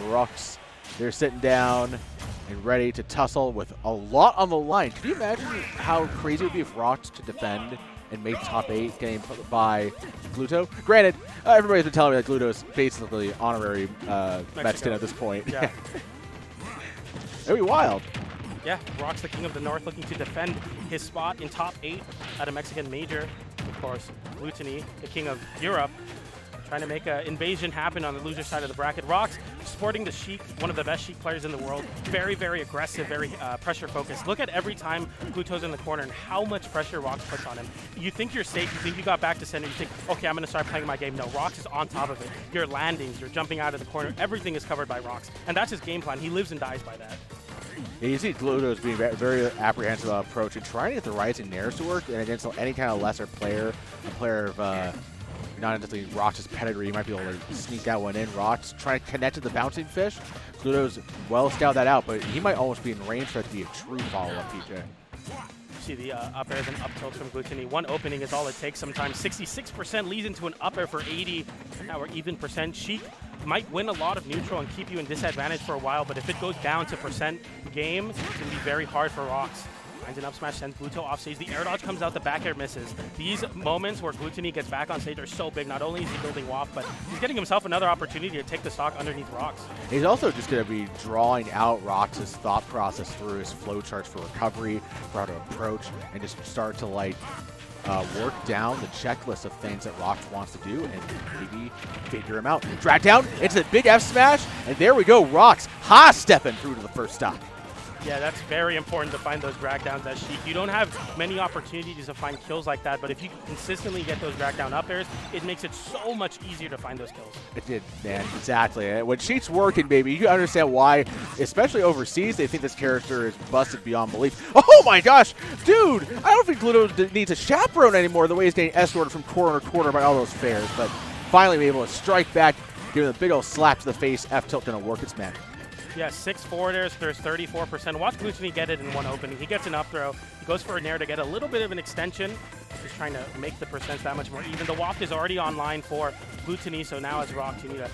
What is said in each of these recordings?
Rocks, they're sitting down and ready to tussle with a lot on the line. Can you imagine how crazy it would be if Rocks to defend and make top 8 getting put by Gluto? Granted, everybody's been telling me that Gluto is basically honorary Mexican at this point. Yeah. It'd be wild. Yeah, Rocks, the king of the north, looking to defend his spot in top 8 at a Mexican major. Of course, Glutonny, the king of Europe, trying to make an invasion happen on the loser side of the bracket. Rocks sporting the Sheik, one of the best Sheik players in the world. Very, very aggressive, very pressure focused. Look at every time Gluto's in the corner and how much pressure Rocks puts on him. You think you're safe, you think you got back to center, you think, okay, I'm going to start playing my game. No, Rocks is on top of it. Your landings, you're jumping out of the corner, everything is covered by Rocks. And that's his game plan. He lives and dies by that. Yeah, you see Gluto's being very apprehensive about approach and trying to get the rising nairs to work, and against any kind of lesser player, a player of not necessarily Rocks' pedigree, you might be able to sneak that one in. Rocks trying to connect to the bouncing fish. Gluto's well scouted that out, but he might almost be in range for it to be a true follow-up, PJ. See the up airs and up tilts from Glutonny. One opening is all it takes sometimes. 66% leads into an up air for 80. Now we're even percent. Sheik might win a lot of neutral and keep you in disadvantage for a while, but if it goes down to percent game, it's going to be very hard for Rocks. Finds an up smash, sends Gluto off stage. The air dodge comes out, the back air misses. These moments where Glutonny gets back on stage are so big. Not only is he building WAF, but he's getting himself another opportunity to take the stock underneath Rocks. He's also just going to be drawing out Rocks' thought process through his flowcharts for recovery, for how to approach, and just start to work down the checklist of things that Rocks wants to do and maybe figure him out. Drag down into the big F smash, and there we go. Rocks stepping through to the first stock. Yeah, that's very important to find those drag downs as Sheik. You don't have many opportunities to find kills like that, but if you consistently get those drag down up airs, it makes it so much easier to find those kills. It did, man, exactly. When Sheik's working, baby, you can understand why, especially overseas, they think this character is busted beyond belief. Oh my gosh, dude, I don't think Gluto needs a chaperone anymore the way he's getting escorted from corner to corner by all those fares, but finally be able to strike back, give him a big old slap to the face. F tilt gonna work its magic. Yeah, 6 forwarders, there's 34%. Watch Glutonny get it in one opening. He gets an up throw. He goes for a nair to get a little bit of an extension. Just trying to make the percents that much more even. The waft is already online for Glutonny, so now as Rocks, you need to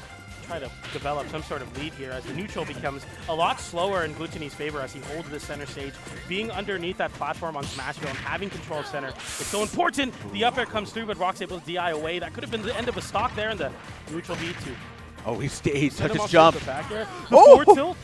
try to develop some sort of lead here as the neutral becomes a lot slower in Glutonny's favor as he holds the center stage. Being underneath that platform on Smashville and having control of center, it's so important. The up air comes through, but Rocks able to DI away. That could have been the end of a stock there, and the neutral B2. Oh, he took his jump. Oh! Tilt.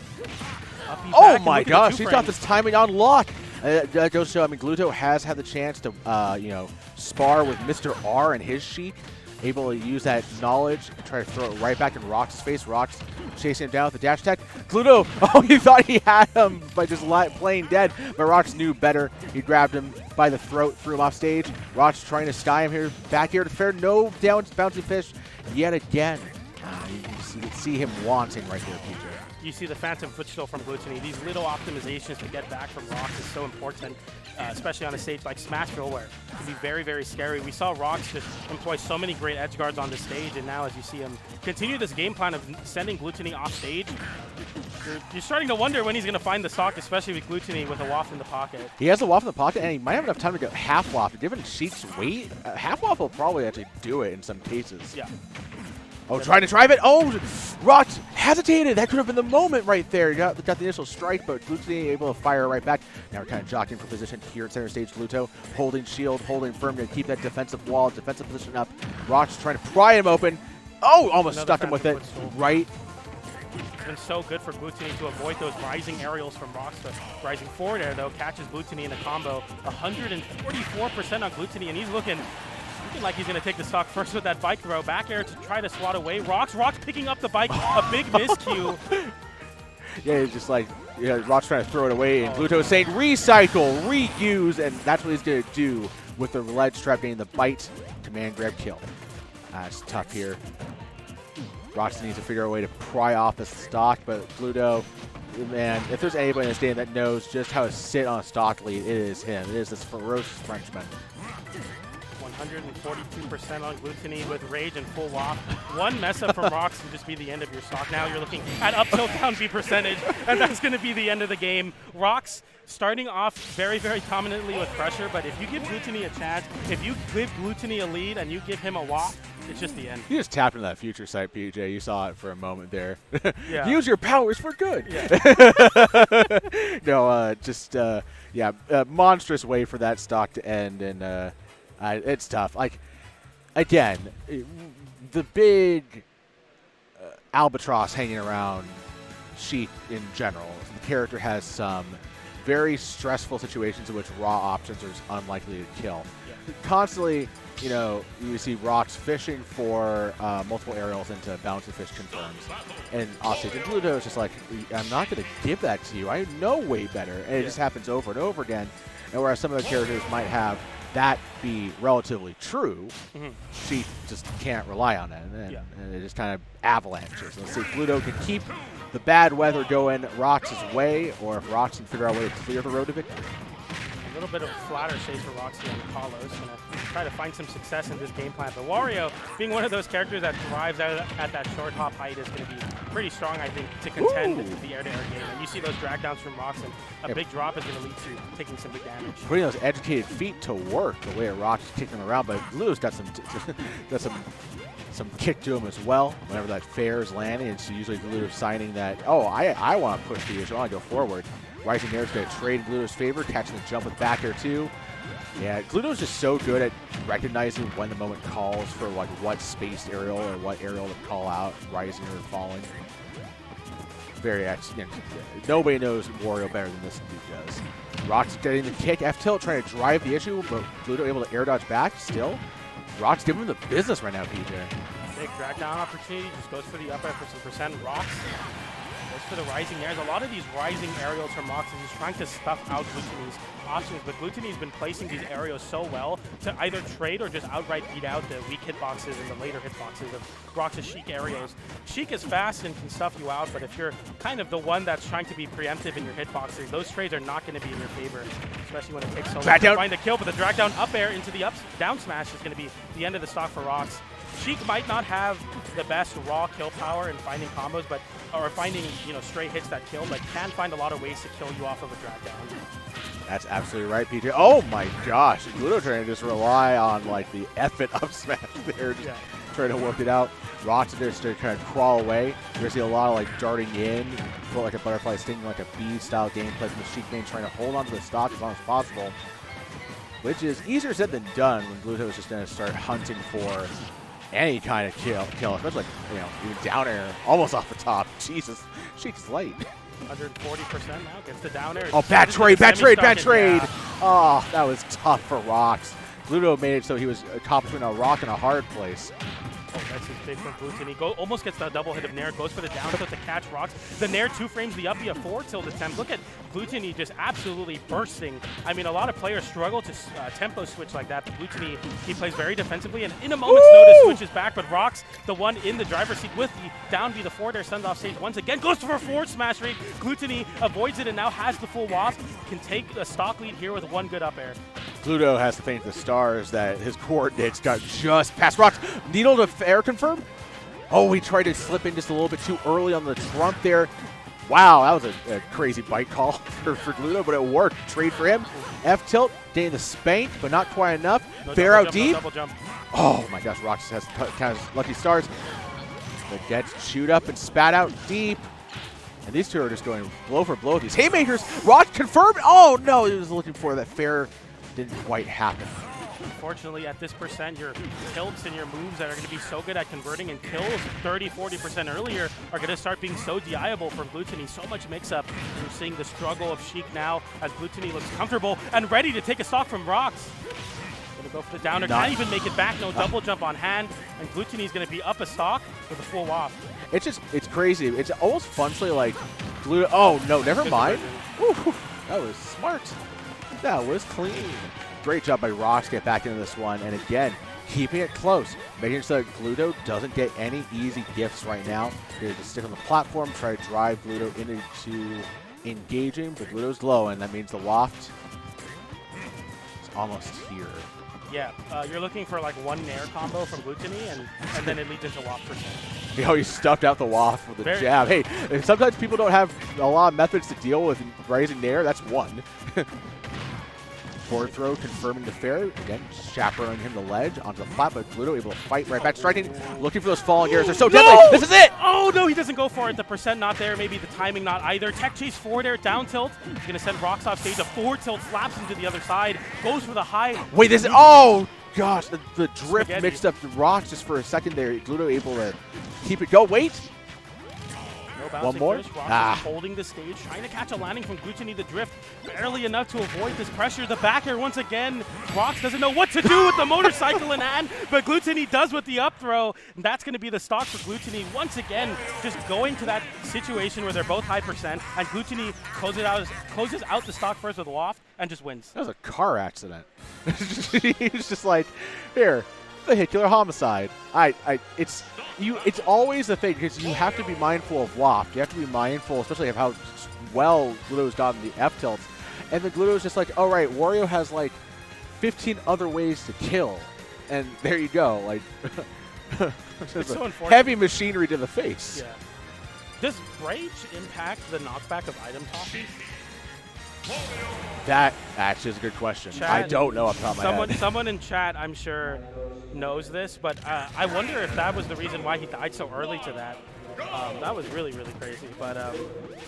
Oh my gosh, he's got this timing on lock. That goes to show, I mean, Gluto has had the chance to, spar with Mr. R and his Sheik, able to use that knowledge and try to throw it right back in Rocks' face. Rocks chasing him down with the dash attack. Gluto, he thought he had him by just playing dead, but Rocks knew better. He grabbed him by the throat, threw him off stage. Rocks trying to sky him here, back here to fair. No down bouncing fish yet again. You can see him wanting right there, PJ. You see the phantom footstool from Glutonny. These little optimizations to get back from Rocks is so important, especially on a stage like Smashville, where it can be very, very scary. We saw Rocks just employ so many great edge guards on the stage, and now as you see him continue this game plan of sending Glutonny off stage, you're starting to wonder when he's going to find the stock, especially with Glutonny with a waft in the pocket. He has a waft in the pocket, and he might have enough time to go half waft. Given Sheik's weight, half waft will probably actually do it in some cases. Yeah. Oh, trying to drive it. Oh, Rocks hesitated. That could have been the moment right there. He got the initial strike, but Glutonny able to fire right back. Now we're kind of jockeying for position here at center stage. Gluto holding shield, holding firm to keep that defensive wall, defensive position up. Rocks trying to pry him open. Oh, almost stuck him with it. Right. It's been so good for Glutonny to avoid those rising aerials from Rocks. The rising forward air, though, catches Glutonny in a combo. 144% on Glutonny, and he's looking like he's going to take the stock first with that bike throw. Back air to try to swat away. Rocks picking up the bike. A big miscue. Yeah, it's just like, Rocks trying to throw it away, and Gluto is saying recycle, reuse, and that's what he's going to do with the ledge trap getting the bite command grab kill. It's tough here. Rocks needs to figure out a way to pry off the stock, but Gluto, man, if there's anybody in this game that knows just how to sit on a stock lead, it is him. It is this ferocious Frenchman. 142% on Glutonny with rage and full waft. One mess up from Rocks can just be the end of your stock. Now you're looking at up tilt down B percentage, and that's going to be the end of the game. Rocks starting off very, very dominantly with pressure, but if you give Glutonny a chance, if you give Glutonny a lead and you give him a waft, it's just the end. You just tapped into that future sight, PJ. You saw it for a moment there. Yeah. Use your powers for good. Yeah. No, yeah, monstrous way for that stock to end, and it's tough. Like, again, the big albatross hanging around Sheik in general. The character has some very stressful situations in which raw options are unlikely to kill. Yeah. Constantly, you know, you see Rocks fishing for multiple aerials into Bounce the Fish confirms. And obviously, the Gluto is just like, I'm not going to give that to you. I know way better. And it just happens over and over again. And whereas some of the characters might have that be relatively true, she just can't rely on it. And it just kind of avalanches. Let's see if Gluto can keep the bad weather going Rocks' way, or if Rocks can figure out a way to clear the road to victory. A little bit of a flatter chase for Roxy and Carlos. Going to try to find some success in this game plan. But Wario, being one of those characters that thrives at that short hop height, is going to be pretty strong, I think, to contend the air-to-air game. And you see those drag downs from Rox, and a big drop is going to lead to taking some big damage. Putting those educated feet to work, the way Rox is kicking them around. But Gluto's got some kick to him as well. Whenever that fair is landing, it's usually Gluto signing that, oh, I want to push the issue. I want to go forward. Rising Air is going to trade in Gluto's favor, catching the jump with back air too. Yeah, Gluto's just so good at recognizing when the moment calls for like what spaced aerial or what aerial to call out, rising or falling. Very excellent. Nobody knows Wario better than this dude does. Rock's getting the kick, F tilt, trying to drive the issue, but Gluto able to air dodge back still. Rock's giving him the business right now, PJ. Big drag down opportunity, just goes for the up air for some percent. Rocks goes for the rising airs. A lot of these rising aerials from Rocks is just trying to stuff out Glutonny's options, but Glutonny's been placing these aerials so well to either trade or just outright beat out the weak hitboxes and the later hitboxes of Rocks' Sheik aerials. Sheik is fast and can stuff you out, but if you're kind of the one that's trying to be preemptive in your hitboxes, those trades are not going to be in your favor, especially when it takes so long to find the kill. But the drag down up air into the down smash is going to be the end of the stock for Rocks. Sheik might not have the best raw kill power in finding combos, or finding stray hits that kill, but can find a lot of ways to kill you off of a drag down. That's absolutely right, PJ. Oh my gosh, Gluto trying to just rely on like the effort up smash there, just trying to work it out. Rocks are just kind of crawl away. You're gonna see a lot of like darting in, feel like a butterfly stinging, like a bee style gameplay from the Sheik main, trying to hold on to the stock as long as possible, which is easier said than done when Gluto is just gonna start hunting for any kind of kill, especially even down air, almost off the top. Jesus, Sheik's light. 140% now, gets the down air. Oh, bad trade. Yeah. Oh, that was tough for Rocks. Gluto made it so he was caught between a rock and a hard place. Oh, that's his big from Glutonny. Almost gets the double hit of Nair, goes for the down tilt to catch Rocks. The Nair 2 frames the up via 4 tilt attempt. Look at Glutonny just absolutely bursting. I mean, a lot of players struggle to tempo switch like that, but Glutonny, he plays very defensively, and in a moment's notice switches back, but Rocks, the one in the driver's seat with the down B, the forward air, sends off stage once again, goes for a forward smash rate. Glutonny avoids it and now has the full wasp, can take a stock lead here with one good up air. Gluto has to thank the stars that his coordinates got just past Rocks. Needle to air confirm. Oh, he tried to slip in just a little bit too early on the trump there. Wow, that was a crazy bite call for Gluto, but it worked. Trade for him. F tilt, getting the spank, but not quite enough. Fair out deep. Oh my gosh, Rocks has kind of lucky stars. But gets chewed up and spat out deep. And these two are just going blow for blow with these haymakers. Rocks confirmed. Oh no, he was looking for that fair. Didn't quite happen. Unfortunately, at this percent, your tilts and your moves that are going to be so good at converting and kills 30-40% earlier are going to start being so DIable from Glutonny. So much mix-up. We're seeing the struggle of Sheik now as Glutonny looks comfortable and ready to take a stock from Rocks. Going to go for the downer. Can't even make it back. No double jump on hand. And Glutonny's going to be up a stock with a full wop. It's crazy. It's almost functionally like Gluto. Oh, no, never mind. Woo, that was smart. That was clean. Great job by Rocks to get back into this one. And again, keeping it close. Making sure that Gluto doesn't get any easy gifts right now. Here to stick on the platform, try to drive Gluto into engaging. But Gluto's low, and that means the waft is almost here. Yeah, you're looking for like one Nair combo from Glutonny, and then it leads into waft percent. He stuffed out the waft with a jab. Hey, sometimes people don't have a lot of methods to deal with rising Nair. That's one. Forward throw confirming the fair. Again, chaperoning him the ledge onto the flat, but Gluto able to fight right back. Striking, looking for those falling gears. They're so deadly. This is it! Oh, no, he doesn't go for it. The percent not there. Maybe the timing not either. Tech chase forward air, down tilt. He's going to send Rocks off stage. A forward tilt slaps into the other side. Goes for the high. Wait, this is... Oh, gosh. The drift Spaghetti. mixed up the Rocks just for a second there. Gluto able to keep it go. Wait. No One more? Rocks is holding the stage, trying to catch a landing from Glutonny. The drift barely enough to avoid this pressure. The back air once again. Rocks doesn't know what to do with the motorcycle in hand, but Glutonny does with the up throw. And that's going to be the stock for Glutonny. Once again, just going to that situation where they're both high percent, and Glutonny closes out the stock first with loft and just wins. That was a car accident. He's just like, here, vehicular homicide. It's always the thing, because you have to be mindful of loft. You have to be mindful, especially of how well Gluto's gotten the F tilts. And the Gluto's just like, all right, Wario has like 15 other ways to kill. And there you go. Like, it's so unfortunate. Heavy machinery to the face. Yeah. Does Rage impact the knockback of item tosses? That actually is a good question. Chat, I don't know off the top of my head. Someone in chat, I'm sure, knows this, but I wonder if that was the reason why he died so early to that. That was really, really crazy. But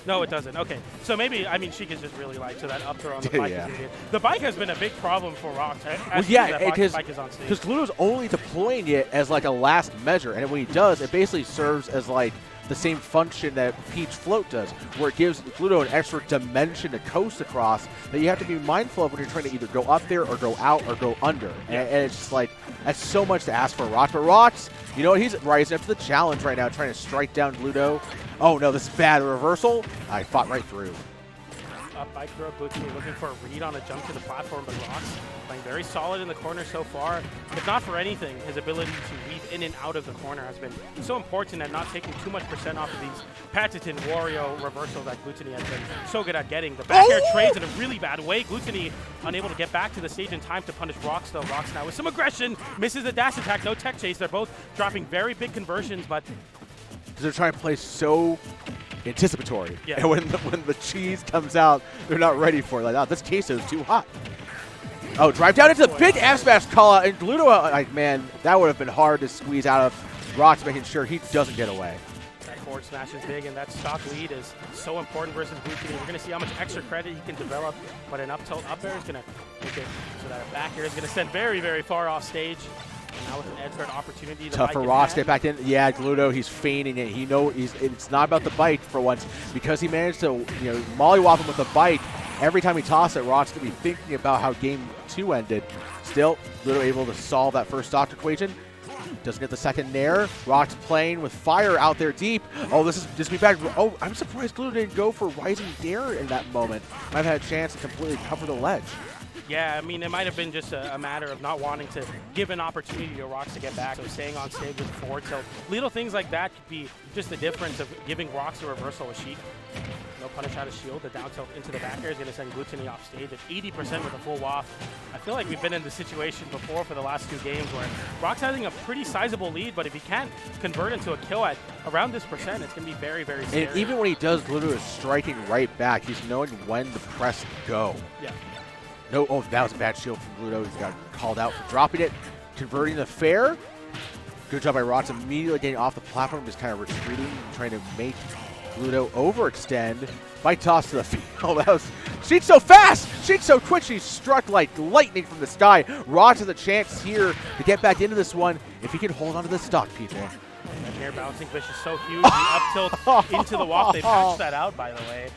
no, it doesn't. Okay, so maybe, I mean, Sheik is just really light, so that up throw on the bike is idiot. The bike has been a big problem for Rocks. Well, yeah, because Gluto's only deploying it as like a last measure, and when he does, it basically serves as like the same function that Peach Float does, where it gives Gluto an extra dimension to coast across that you have to be mindful of when you're trying to either go up there or go out or go under. And it's just like, that's so much to ask for Rocks. But Rocks, you know what, he's rising up to the challenge right now, trying to strike down Gluto. Oh no, this is bad. The reversal, I fought right through. Up bike throw, Glutonny looking for a read on a jump to the platform, but Rocks playing very solid in the corner so far. If not for anything, his ability to weave in and out of the corner has been so important at not taking too much percent off of these patented Wario reversals that Glutonny has been so good at getting. The back air trades in a really bad way. Glutonny unable to get back to the stage in time to punish Rocks, though. Rocks now with some aggression, misses the dash attack, no tech chase. They're both dropping very big conversions, but they're trying to play so anticipatory. Yeah. And when the cheese comes out, they're not ready for it. Like, oh, this queso is too hot. Oh, drive down into the big F smash call out, and Gluto, like, man, that would have been hard to squeeze out of Rocks, making sure he doesn't get away. That forward smash is big, and that stock lead is so important versus Glutonny. We're going to see how much extra credit he can develop, but an up tilt up air is going to make it so that a back air is going to send very, very far off stage. And now with an edge guard opportunity, tough for Rocks to get back in. Yeah, Gluto, he's feigning it. He knows it's not about the bike for once, because he managed to mollywop him with the bike. Every time he tosses it, Rocks going to be thinking about how game 2 ended. Still, Gluto able to solve that first stock equation. Doesn't get the second nair. Rocks playing with fire out there deep. Oh, this is be bad. Oh, I'm surprised Gluto didn't go for Rising Dare in that moment. Might have had a chance to completely cover the ledge. Yeah, I mean, it might have been just a matter of not wanting to give an opportunity to Rocks to get back. So staying on stage with forward tilt. Little things like that could be just the difference of giving Rocks a reversal with Sheik. No punish out of shield. The down tilt into the back air is going to send Glutonny off stage at 80% with a full waft. I feel like we've been in this situation before for the last 2 games where Rocks having a pretty sizable lead, but if he can't convert into a kill at around this percent, it's going to be very, very scary. And even when he does, Gluto is striking right back. He's knowing when to press go. Yeah. No, oh, that was a bad shield from Gluto. He got called out for dropping it. Converting the fair. Good job by Rocks immediately getting off the platform, just kind of retreating, trying to make Gluto overextend. Bike toss to the field. That was, Sheik's so fast! Sheik's so quick, she struck like lightning from the sky. Rocks has a chance here to get back into this one if he can hold on to the stock, people. That air bouncing fish is so huge. The up tilt into the walk. They patched that out, by the way.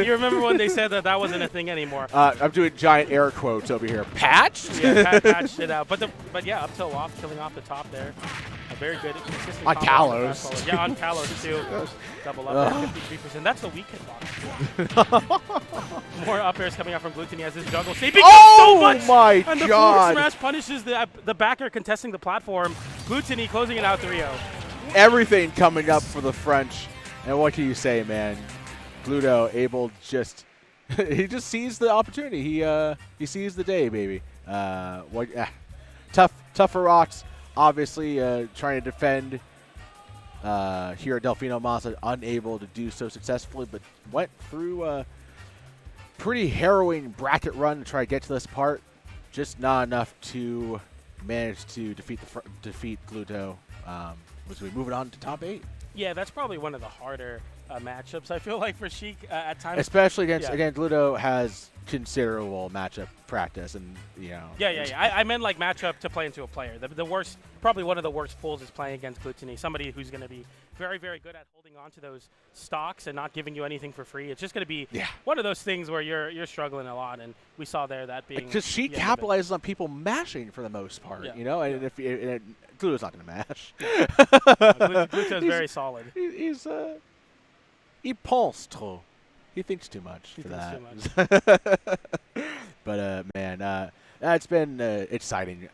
You remember when they said that wasn't a thing anymore? I'm doing giant air quotes over here. Patched? Yeah, patched it out. But yeah, up tilt off, killing off the top there. A very good, consistent on Kalos. Yeah, on Kalos too. Double up air, 53%. That's the weak hitbox. More up airs coming out from Glutonny as his juggle save becomes so much. My and the forward smash punishes the back air contesting the platform. Glutonny closing it out 3-0. Everything coming up for the French. And what can you say, man? Gluto able just he just sees the opportunity. He sees the day, baby. Tough for Rocks. Obviously, trying to defend here at Delfino Maza, unable to do so successfully, but went through pretty harrowing bracket run to try to get to this part. Just not enough to manage to defeat Gluto. Which we moving on to top 8. Yeah, that's probably one of the harder matchups, I feel like, for Sheik at times. Especially against Gluto has considerable matchup practice, and Yeah. I meant like matchup to play into a player. The worst, probably one of the worst pulls is playing against Glutonny, somebody who's going to be very, very good at holding on to those stocks and not giving you anything for free. It's just going to be one of those things where you're struggling a lot, and we saw there that being because she capitalizes on people mashing for the most part, and if Gluto's not going to mash. Gluto's very solid. He pense trop. He thinks too much for that. But man, it's been exciting.